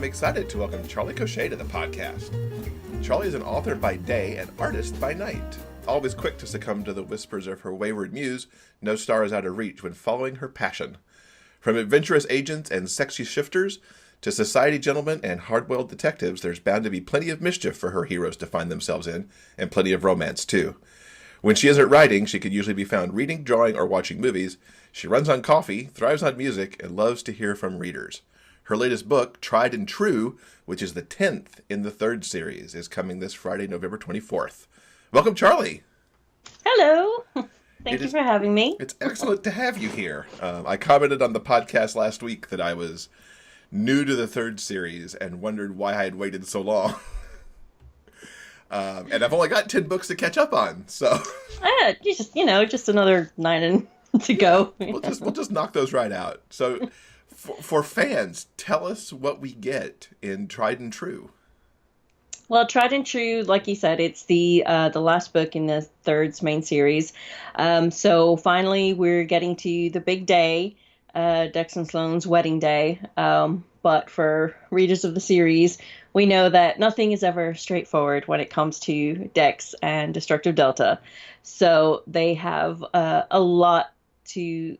excited to welcome Charlie Cochet to the podcast. Charlie is an author by day and artist by night. Always quick to succumb to the whispers of her wayward muse, no star is out of reach when following her passion. From adventurous agents and sexy shifters to society gentlemen and hard-boiled detectives, there's bound to be plenty of mischief for her heroes to find themselves in, and plenty of romance, too. When she isn't writing, she could usually be found reading, drawing, or watching movies. She runs on coffee, thrives on music, and loves to hear from readers. Her latest book, Tried and True, which is the 10th in the third series, is coming this Friday, November 24th. Welcome, Charlie. Hello. Thank you for having me. It's excellent to have you here. I commented on the podcast last week that I was new to the third series and wondered why I had waited so long. And I've only got 10 books to catch up on, so... just another 9 to go. We'll just knock those right out. So... For fans, tell us what we get in Tried and True. Well, Tried and True, like you said, it's the last book in the third main series. So finally, we're getting to the big day, Dex and Sloane's wedding day. But for readers of the series, we know that nothing is ever straightforward when it comes to Dex and Destructive Delta. So they have a lot to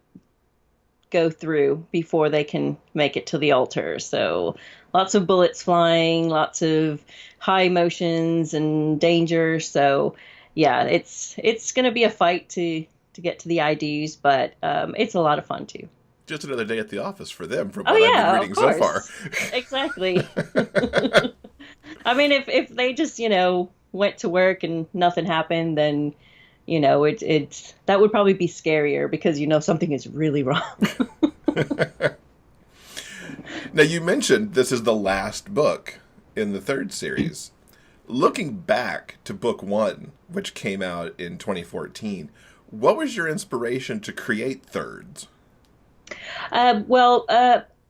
go through before they can make it to the altar. So lots of bullets flying, lots of high emotions and danger. So yeah, it's going to be a fight to get to the IDs, but it's a lot of fun too. Just another day at the office for them from what I've been reading so far. Exactly. I mean, if they just, went to work and nothing happened, then it's that would probably be scarier because something is really wrong. Now, you mentioned this is the last book in the third series. Looking back to book 1, which came out in 2014, what was your inspiration to create thirds?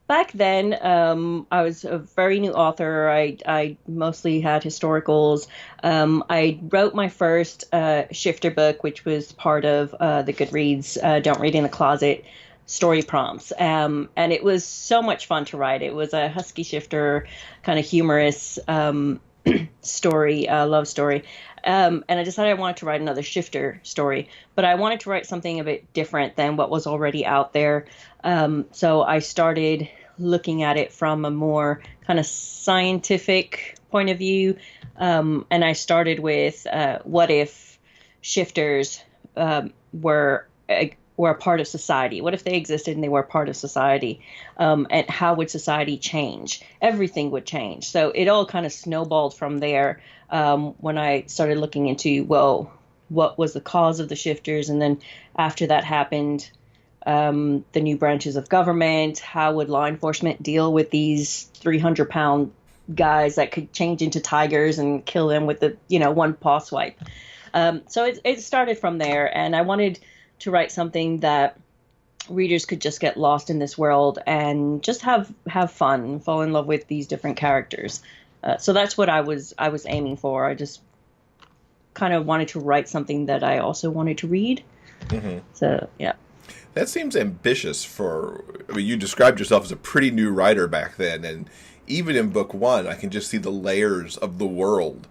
Back then, I was a very new author. I mostly had historicals. I wrote my first shifter book, which was part of the Goodreads Don't Read in the Closet story prompts. And it was so much fun to write. It was a husky shifter, kind of humorous story, love story. And I decided I wanted to write another shifter story, but I wanted to write something a bit different than what was already out there. So I started looking at it from a more kind of scientific point of view. And I started with what if shifters were a part of society? What if they existed and they were a part of society? And how would society change? Everything would change. So it all kind of snowballed from there when I started looking into, what was the cause of the shifters? And then after that happened, the new branches of government, how would law enforcement deal with these 300-pound guys that could change into tigers and kill them with the, one paw swipe? So it started from there, and I wanted to write something that readers could just get lost in this world and just have fun, fall in love with these different characters. So that's what I was aiming for. I just kind of wanted to write something that I also wanted to read. Mm-hmm. So, yeah. That seems ambitious you described yourself as a pretty new writer back then, and even in book 1, I can just see the layers of the world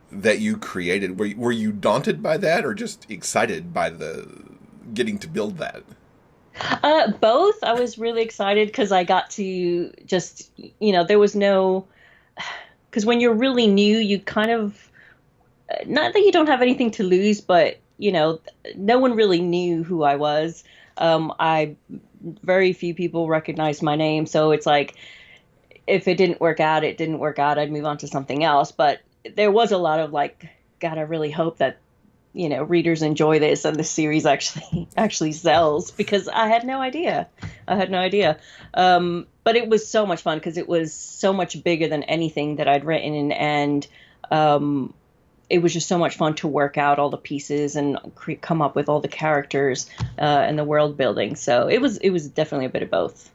that you created. Were you daunted by that, or just excited by the getting to build that? Both. I was really excited because I got to just, there was no, because when you're really new, you kind of, not that you don't have anything to lose, but, no one really knew who I was. Very few people recognized my name. So it's like, if it didn't work out, it didn't work out. I'd move on to something else. But there was a lot of like, God, I really hope that, readers enjoy this and the series actually sells, because I had no idea. But it was so much fun because it was so much bigger than anything that I'd written. And, it was just so much fun to work out all the pieces and come up with all the characters and the world building. So it was definitely a bit of both.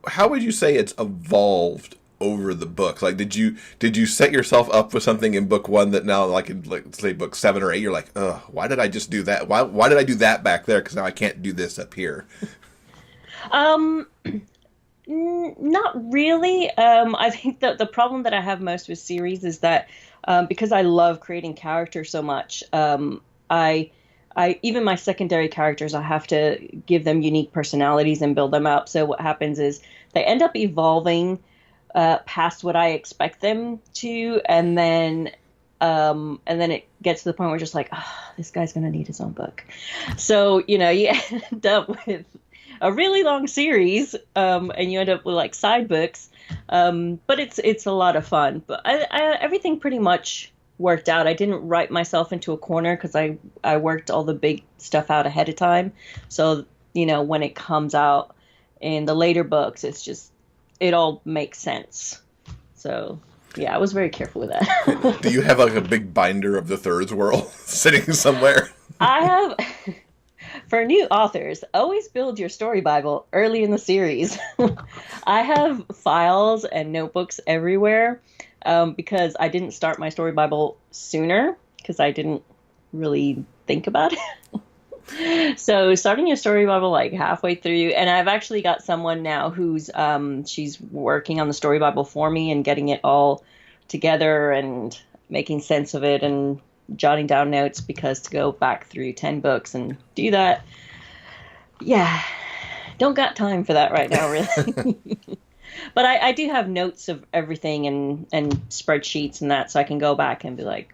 How would you say it's evolved over the books? Like, did you set yourself up with something in book 1 that now, like in say book 7 or 8, you're like, ugh, why did I just do that? Why did I do that back there? Because now I can't do this up here. Not really. I think that the problem that I have most with series is that because I love creating characters so much, I, even my secondary characters, I have to give them unique personalities and build them up. So what happens is they end up evolving past what I expect them to, and then it gets to the point where just like, oh, this guy's gonna need his own book. So you end up with a really long series, and you end up with like side books. But it's a lot of fun. But everything pretty much worked out. I didn't write myself into a corner because I worked all the big stuff out ahead of time. So when it comes out in the later books, it all makes sense. So yeah, I was very careful with that. Do you have like a big binder of the Thirds World sitting somewhere? I have. For new authors, always build your story Bible early in the series. I have files and notebooks everywhere because I didn't start my story Bible sooner because I didn't really think about it. So starting your story Bible like halfway through, and I've actually got someone now who's she's working on the story Bible for me and getting it all together and making sense of it and jotting down notes, because to go back through 10 books and do that, yeah, don't got time for that right now, really. But I do have notes of everything and spreadsheets and that, so I can go back and be like,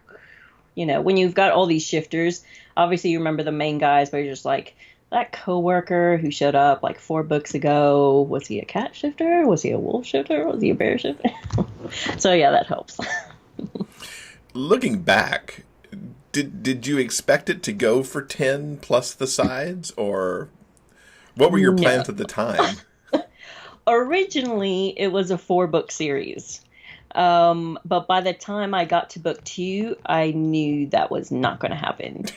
when you've got all these shifters, obviously you remember the main guys, but you're just like, that coworker who showed up like 4 books ago, was he a cat shifter? Was he a wolf shifter? Was he a bear shifter? So yeah, that helps. Looking back, did you expect it to go for 10 plus the sides, or what were your plans at the time? Originally, it was a 4-book series. But by the time I got to book 2, I knew that was not going to happen.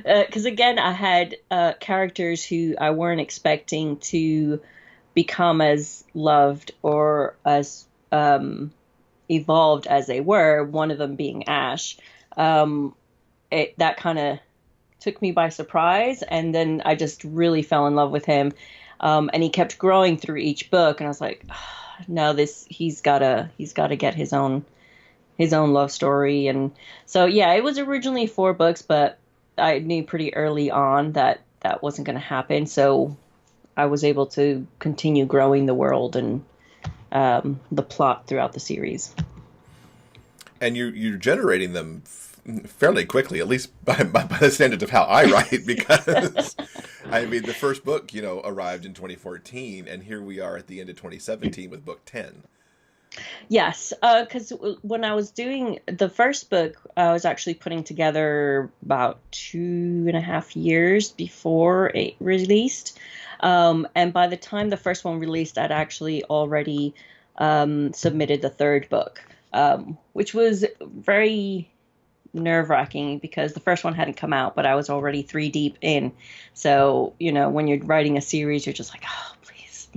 Because again, I had characters who I weren't expecting to become as loved or as evolved as they were, one of them being Ash. That kind of took me by surprise, and then I just really fell in love with him. And he kept growing through each book, and I was like, oh, no, he's gotta get his own love story. And so yeah, it was originally 4 books, but I knew pretty early on that wasn't going to happen. So I was able to continue growing the world and the plot throughout the series. And you're generating them fairly quickly, at least by the standards of how I write, because I mean, the first book, arrived in 2014, and here we are at the end of 2017 with book 10. Yes, because when I was doing the first book, I was actually putting together about 2.5 years before it released. And by the time the first one released, I'd actually already submitted the 3rd book, which was very nerve-wracking because the first one hadn't come out, but I was already 3 deep in. So, when you're writing a series, you're just like, oh, please.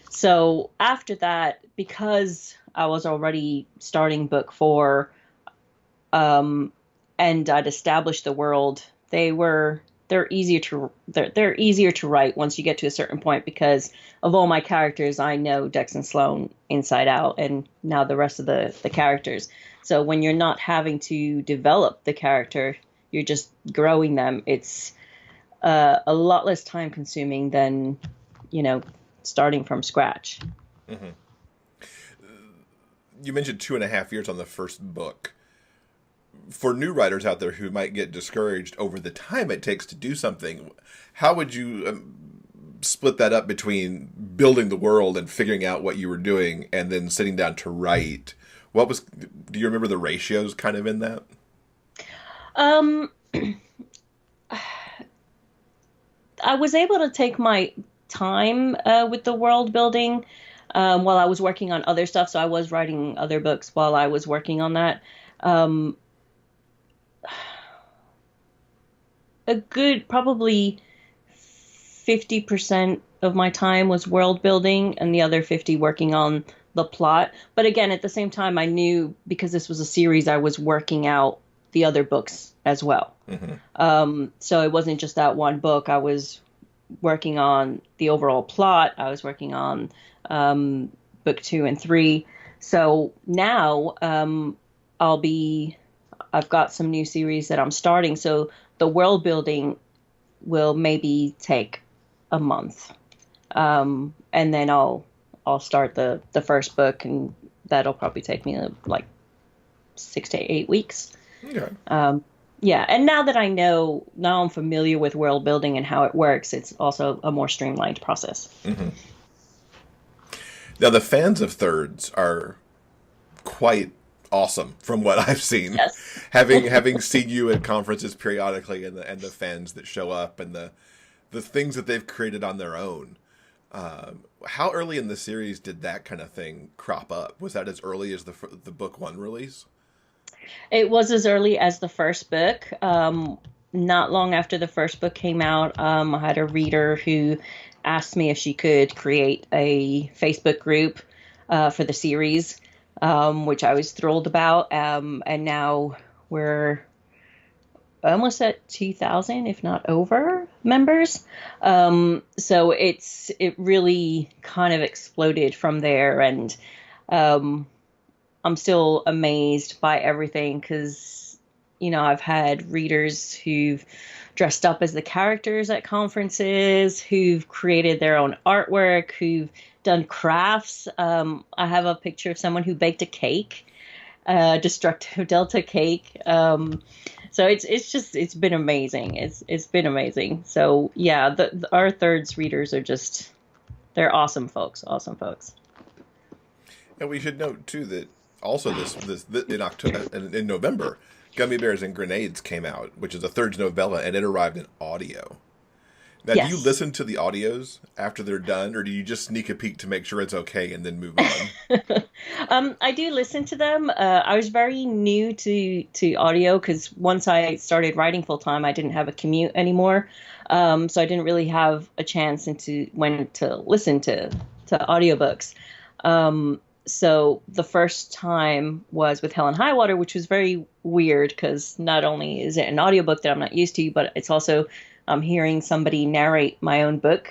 So after that, because I was already starting book 4, and I'd established the world, they're easier to write once you get to a certain point, because of all my characters, I know Dex and Sloane inside out, and now the rest of the characters. So when you're not having to develop the character, you're just growing them. It's a lot less time consuming than, starting from scratch. Mm-hmm. You mentioned 2.5 years on the first book. For new writers out there who might get discouraged over the time it takes to do something, how would you split that up between building the world and figuring out what you were doing and then sitting down to write? Do you remember the ratios kind of in that? I was able to take my time with the world building while I was working on other stuff. So I was writing other books while I was working on that. A good probably 50% of my time was world building and the other 50 working on the plot. But again, at the same time, I knew because this was a series, I was working out the other books as well. Mm-hmm. So it wasn't just that one book. I was working on the overall plot. I was working on book 2 and 3. So now I've got some new series that I'm starting. So the world building will maybe take a month. And then I'll start the first book, and that'll probably take me like 6 to 8 weeks. Okay. Yeah, and now I'm familiar with world building and how it works, it's also a more streamlined process. Mm-hmm. Now, the fans of Thirds are quite awesome from what I've seen. Yes. having seen you at conferences periodically, and the fans that show up, and the things that they've created on their own. How early in the series did that kind of thing crop up? Was that as early as the book 1 release? It was as early as the first book. Not long after the first book came out, I had a reader who asked me if she could create a Facebook group for the series, which I was thrilled about. And now we're almost at 2,000, if not over, members. So it really kind of exploded from there. And I'm still amazed by everything because, I've had readers who've dressed up as the characters at conferences, who've created their own artwork, who've done crafts. I have a picture of someone who baked a cake, destructive Delta cake. So it's been amazing. It's been amazing. So yeah, our Thirds readers are they're awesome folks. Awesome folks. And we should note too that also this in October, in November, Gummy Bears and Grenades came out, which is a Thirds novella, and it arrived in audio. Now, Yes. Do you listen to the audios after they're done, or do you just sneak a peek to make sure it's okay and then move on? I do listen to them. I was very new to audio because once I started writing full time, I didn't have a commute anymore. So I didn't really have a chance when to listen to audiobooks. So the first time was with Hell and High Water, which was very weird because not only is it an audiobook that I'm not used to, but it's also I'm hearing somebody narrate my own book.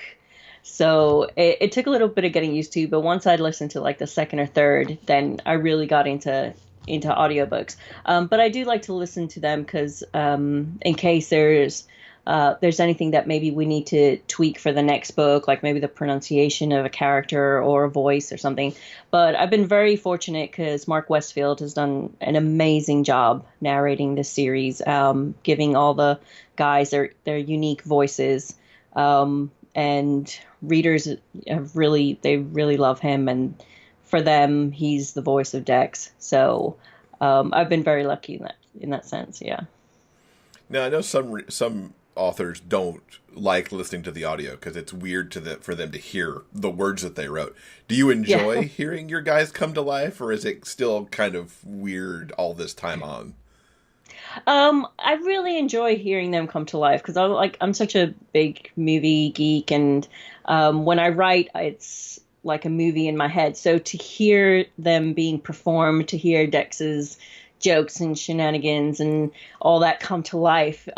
So it took a little bit of getting used to, but once I'd listened to like the second or third, then I really got into audiobooks. But I do like to listen to them because in case there's anything that maybe we need to tweak for the next book, like maybe the pronunciation of a character or a voice or something. But I've been very fortunate because Mark Westfield has done an amazing job narrating this series, giving all the guys their unique voices. And readers they really love him, and for them, he's the voice of Dex. So I've been very lucky in that sense. Yeah. Now, I know some authors don't like listening to the audio because it's weird for them to hear the words that they wrote. Do you enjoy hearing your guys come to life, or is it still kind of weird all this time on? I really enjoy hearing them come to life because I'm such a big movie geek, and when I write, it's like a movie in my head. So to hear them being performed, to hear Dex's jokes and shenanigans and all that come to life,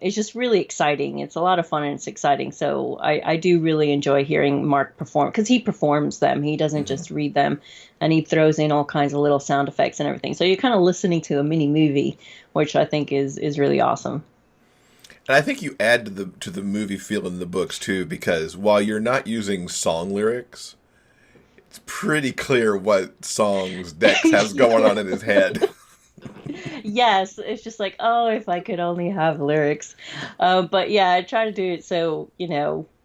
is just really exciting. It's a lot of fun and it's exciting. So I do really enjoy hearing Mark perform because he performs them. He doesn't just read them, and he throws in all kinds of little sound effects and everything. So you're kind of listening to a mini movie, which I think is really awesome. And I think you add to the movie feel in the books too, because while you're not using song lyrics, it's pretty clear what songs Dex has going on in his head. Yes, it's just like, oh, if I could only have lyrics. But yeah, I try to do it so,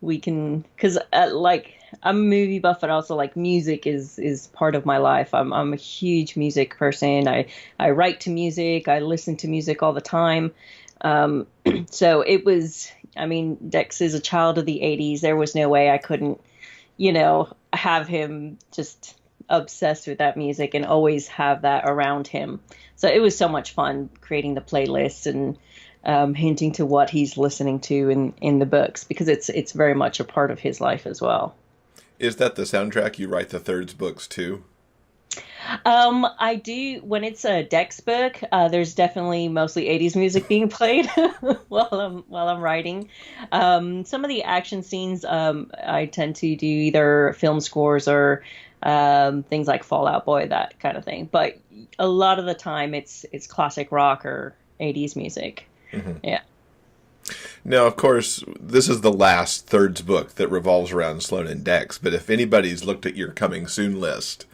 we can, because I'm a movie buff, but also like music is part of my life. I'm a huge music person. I write to music. I listen to music all the time. So it was, Dex is a child of the 80s. There was no way I couldn't, have him just obsessed with that music and always have that around him. So it was so much fun creating the playlists and hinting to what he's listening to in the books, because it's very much a part of his life as well. Is that the soundtrack you write the Thirds books too? I do when it's a Dex book. There's definitely mostly '80s music being played while I'm writing. Some of the action scenes, I tend to do either film scores or things like Fallout Boy, that kind of thing. But a lot of the time, it's classic rock or '80s music. Yeah. Now, of course, this is the last Thirds book that revolves around Sloane and Dex, but if anybody's looked at your coming soon list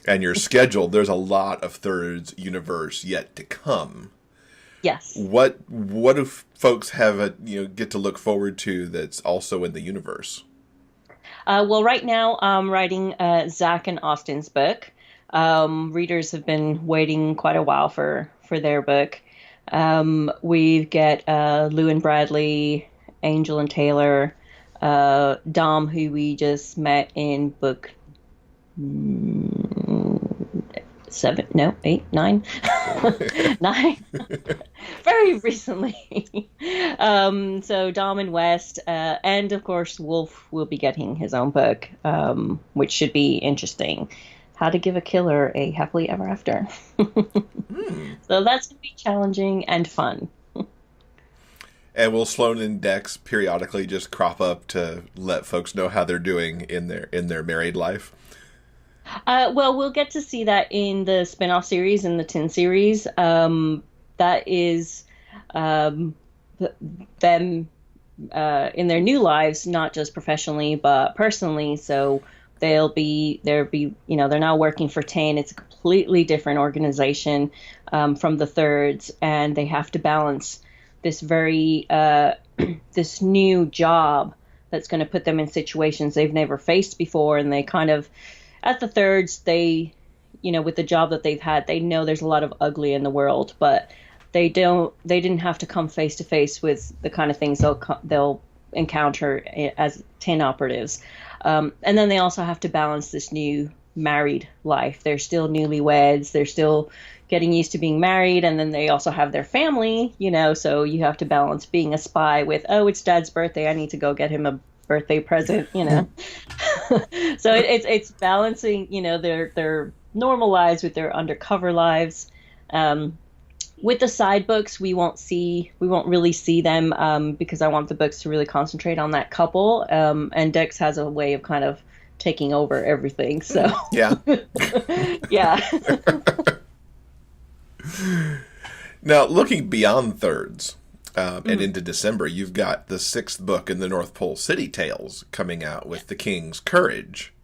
and your schedule, there's a lot of Thirds universe yet to come. Yes. What do folks have get to look forward to that's also in the universe? Well, right now I'm writing Zach and Austin's book. Readers have been waiting quite a while for their book. We get Lou and Bradley, Angel and Taylor, Dom, who we just met in book 7, no, 8, 9, 9, very recently. So Dom and West, and of course Wolf will be getting his own book, which should be interesting. How to Give a Killer a Happily Ever After. So that's going to be challenging and fun. And will Sloane and Dex periodically just crop up to let folks know how they're doing in their married life? Well, we'll get to see that in the spin-off series, in the Tin series. That is them in their new lives, not just professionally, but personally. So they're now working for Tin. It's a completely different organization from the Thirds, and they have to balance this this new job that's going to put them in situations they've never faced before. And they kind of, at the Thirds, with the job that they've had, they know there's a lot of ugly in the world, but they didn't have to come face to face with the kind of things they'll encounter as Tin operatives. And then they also have to balance this new married life. They're still newlyweds. They're still getting used to being married. And then they also have their family, so you have to balance being a spy with, oh, it's Dad's birthday, I need to go get him a birthday present, So it's balancing, their normal lives with their undercover lives. With the side books, we won't really see them because I want the books to really concentrate on that couple. And Dex has a way of kind of taking over everything. So yeah, yeah. Now, looking beyond Thirds and into December, you've got the 6th book in the North Pole City Tales coming out with The King's Courage.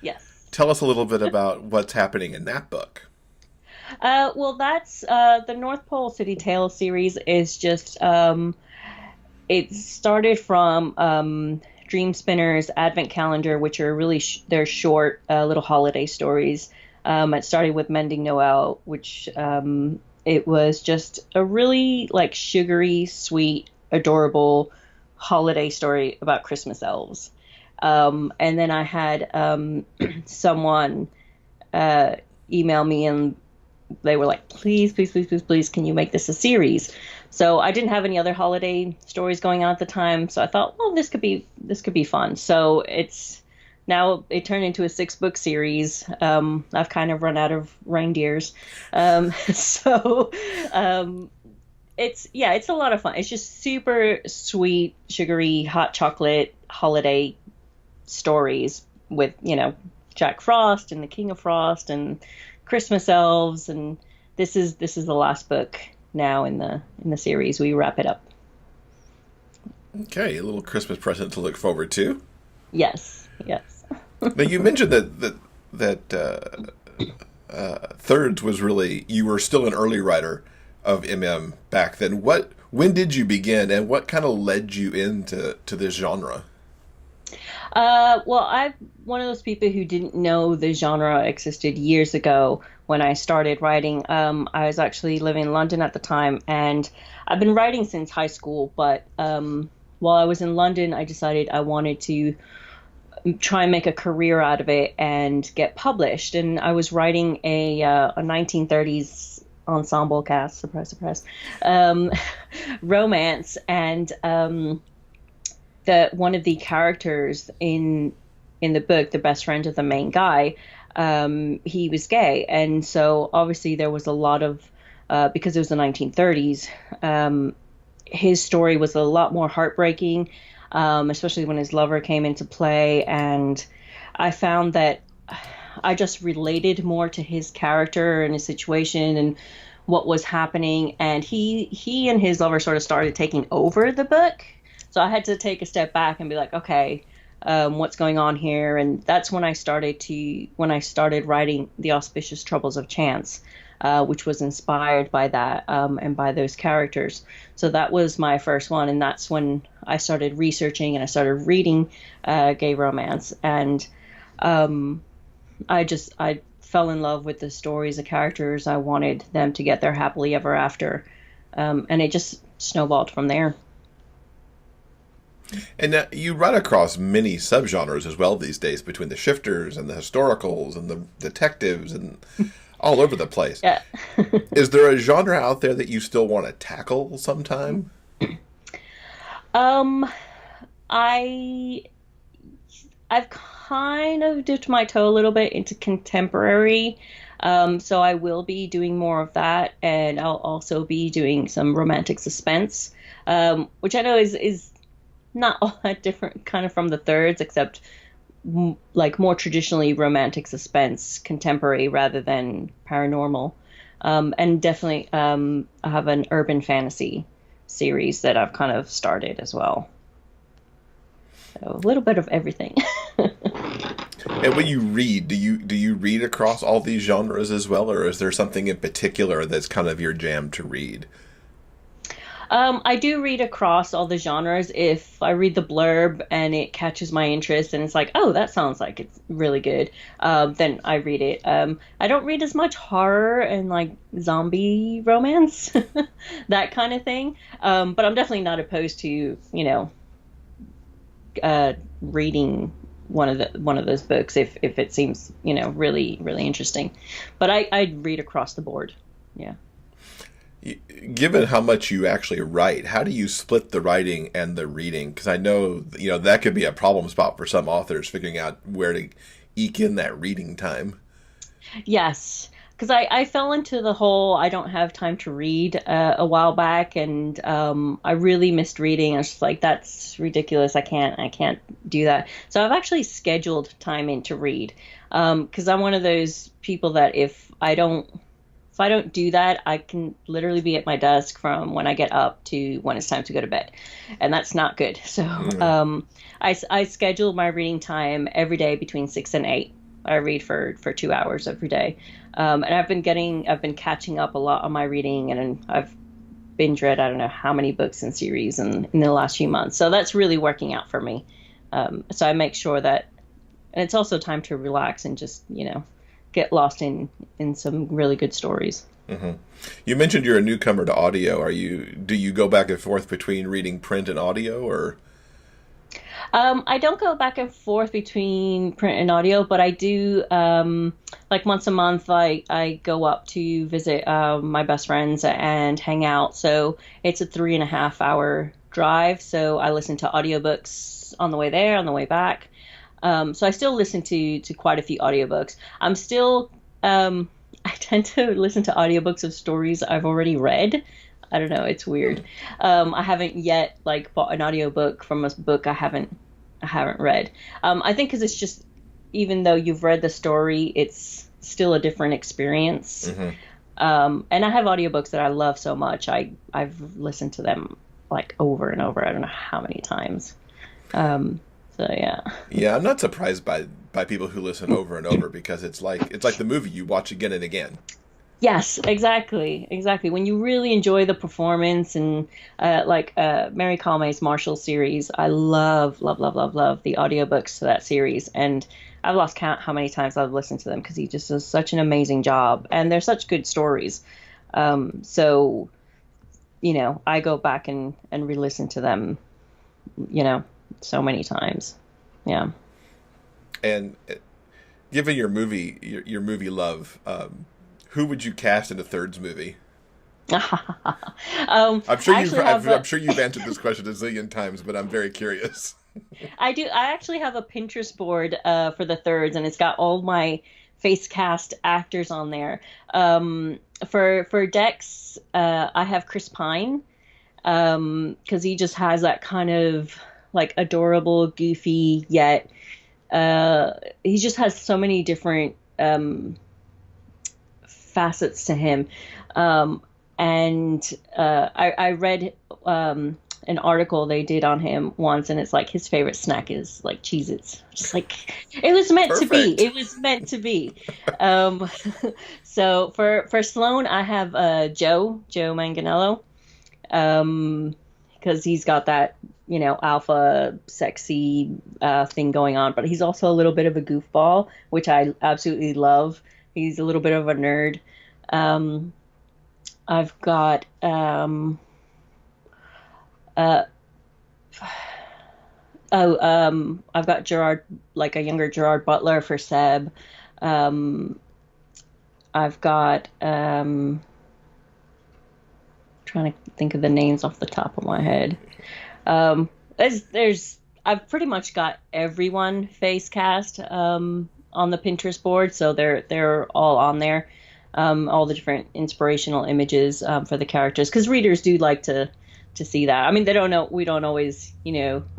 Yes. Tell us a little bit about what's happening in that book. Well, that's the North Pole City Tales series is just it started from Dream Spinner's Advent Calendar, which are really they're short little holiday stories. It started with Mending Noel, which it was just a really sugary, sweet, adorable holiday story about Christmas elves. And then I had someone email me, and they were like, please, please, please, please, please, can you make this a series? So I didn't have any other holiday stories going on at the time. So I thought, well, this could be fun. So it turned into a 6-book series. I've kind of run out of reindeers. It's a lot of fun. It's just super sweet, sugary, hot chocolate holiday stories with, Jack Frost and the King of Frost and Christmas elves, and this is the last book now in the series. We wrap it up. Okay, a little Christmas present to look forward to. Yes. Now, you mentioned that Thirds was really, you were still an early writer of MM back then. When did you begin, and what kind of led you into this genre? Well, I'm one of those people who didn't know the genre existed years ago when I started writing. I was actually living in London at the time, and I've been writing since high school. But while I was in London, I decided I wanted to try and make a career out of it and get published. And I was writing a 1930s ensemble cast, surprise, surprise, romance, and that one of the characters in the book, the best friend of the main guy, he was gay. And so obviously there was a lot of, because it was the 1930s, his story was a lot more heartbreaking, especially when his lover came into play. And I found that I just related more to his character and his situation and what was happening. And he and his lover sort of started taking over the book. So I had to take a step back and be like, okay, what's going on here? And that's when I started writing The Auspicious Troubles of Chance, which was inspired by that, and by those characters. So that was my first one. And that's when I started researching and I started reading gay romance. And I fell in love with the stories, the characters. I wanted them to get their happily ever after. And it just snowballed from there. And you run across many subgenres as well these days, between the shifters and the historicals and the detectives and all over the place. Yeah. Is there a genre out there that you still want to tackle sometime? I've kind of dipped my toe a little bit into contemporary. So I will be doing more of that, and I'll also be doing some romantic suspense, which I know is not all that different kind of from the thirds, except like more traditionally romantic suspense, contemporary rather than paranormal. And definitely I have an urban fantasy series that I've kind of started as well. So a little bit of everything. And when you read, do you read across all these genres as well, or is there something in particular that's kind of your jam to read? I do read across all the genres. If I read the blurb and it catches my interest and it's like, oh, that sounds like it's really good, then I read it. I don't read as much horror and like zombie romance, that kind of thing. But I'm definitely not opposed to, reading one of those books if it seems, really, really interesting. But I read across the board. Yeah. Given how much you actually write, how do you split the writing and the reading? Because I know, that could be a problem spot for some authors, figuring out where to eke in that reading time. Yes, because I fell into the whole I don't have time to read a while back, and I really missed reading. I was just like, that's ridiculous. I can't do that. So I've actually scheduled time in to read, because I'm one of those people that if I don't do that, I can literally be at my desk from when I get up to when it's time to go to bed. And that's not good. So I schedule my reading time every day between 6 and 8. I read for 2 hours every day. And I've been catching up a lot on my reading, and I've binge read, I don't know how many books and series in the last few months. So that's really working out for me. So I make sure that, and it's also time to relax and just, get lost in some really good stories. Mm-hmm. You mentioned you're a newcomer to audio. Do you go back and forth between reading print and audio, or? I don't go back and forth between print and audio, but I do, like once a month, I go up to visit my best friends and hang out. So it's a 3.5 hour drive. So I listen to audiobooks on the way there, on the way back. So I still listen to quite a few audiobooks. I'm still, I tend to listen to audiobooks of stories I've already read. I don't know, it's weird. I haven't yet bought an audiobook from a book I haven't read. I think because it's just, even though you've read the story, it's still a different experience. Mm-hmm. And I have audiobooks that I love so much. I've listened to them over and over. I don't know how many times. So yeah. Yeah, I'm not surprised by people who listen over and over, because it's like the movie you watch again and again. Yes, exactly. When you really enjoy the performance, and Mary Calmay's Marshall series, I love the audiobooks to that series, and I've lost count how many times I've listened to them because he just does such an amazing job, and they're such good stories. So, I go back and re-listen to them, so many times. Yeah. And given your movie love, who would you cast in a Thirds movie? I'm sure you've answered this question a zillion times, but I'm very curious. I do. I actually have a Pinterest board for the Thirds, and it's got all my face cast actors on there. For Dex, I have Chris Pine, because he just has that kind of like adorable, goofy, yet he just has so many different facets to him. I read an article they did on him once, and it's like his favorite snack is like Cheez-Its. Just like, it was meant to be. It was meant to be. So for Sloane, I have Joe Manganiello, because he's got that, alpha sexy thing going on, but he's also a little bit of a goofball, which I absolutely love. He's a little bit of a nerd. I've got I've got Gerard, like a younger Gerard Butler for Seb. I've got trying to think of the names off the top of my head. There's I've pretty much got everyone face cast on the Pinterest board, so they're all on there. All the different inspirational images for the characters, because readers do like to see that. I mean, we don't always,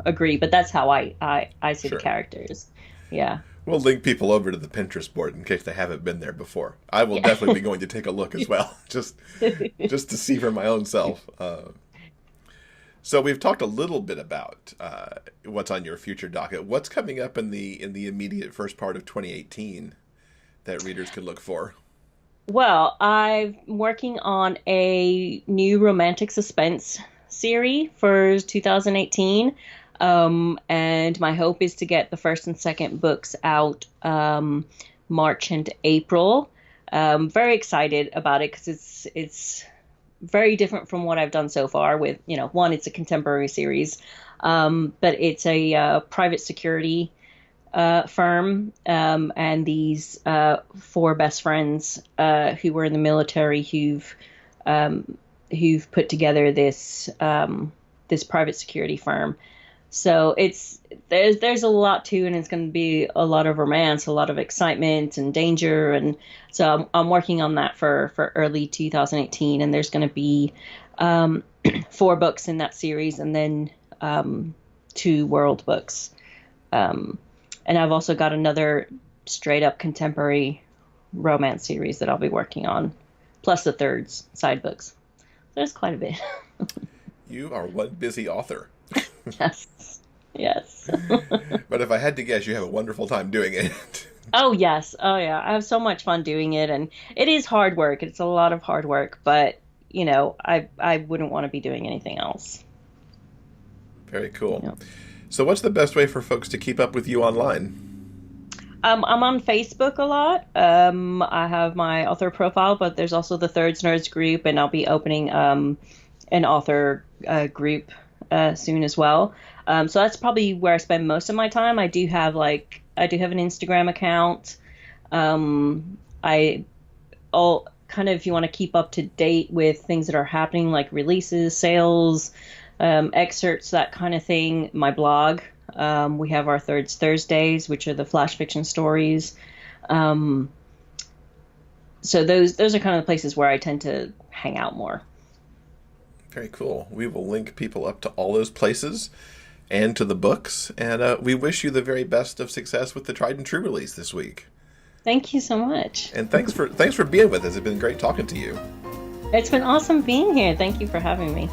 agree, but that's how I see Sure. the characters. Yeah. We'll link people over to the Pinterest board in case they haven't been there before. I will definitely be going to take a look as well, just to see for my own self. So we've talked a little bit about what's on your future docket. What's coming up in the immediate first part of 2018 that readers could look for? Well, I'm working on a new romantic suspense series for 2018. And my hope is to get the first and second books out March and April. Very excited about it because it's very different from what I've done so far with, one, it's a contemporary series, but it's a private security firm, and these four best friends who were in the military who've put together this private security firm. So there's a lot to it, and it's going to be a lot of romance, a lot of excitement and danger, and so I'm working on that for early 2018. And there's going to be 4 books in that series, and then 2 world books. And I've also got another straight up contemporary romance series that I'll be working on, plus the thirds side books. There's quite a bit. You are one busy author. Yes. But if I had to guess, you have a wonderful time doing it. Oh, yes. Oh, yeah. I have so much fun doing it, and it is hard work. It's a lot of hard work, but, I wouldn't want to be doing anything else. Very cool. Yeah. So what's the best way for folks to keep up with you online? I'm on Facebook a lot. I have my author profile, but there's also the Thirds Nerds group, and I'll be opening an author group soon as well. So that's probably where I spend most of my time. I do have an Instagram account. Kind of, if you want to keep up to date with things that are happening, like releases, sales, excerpts, that kind of thing. My blog. We have our Thirds Thursdays, which are the flash fiction stories. So those are kind of the places where I tend to hang out more. Very cool. We will link people up to all those places and to the books. And we wish you the very best of success with the Tried and True release this week. Thank you so much. And thanks for being with us. It's been great talking to you. It's been awesome being here. Thank you for having me.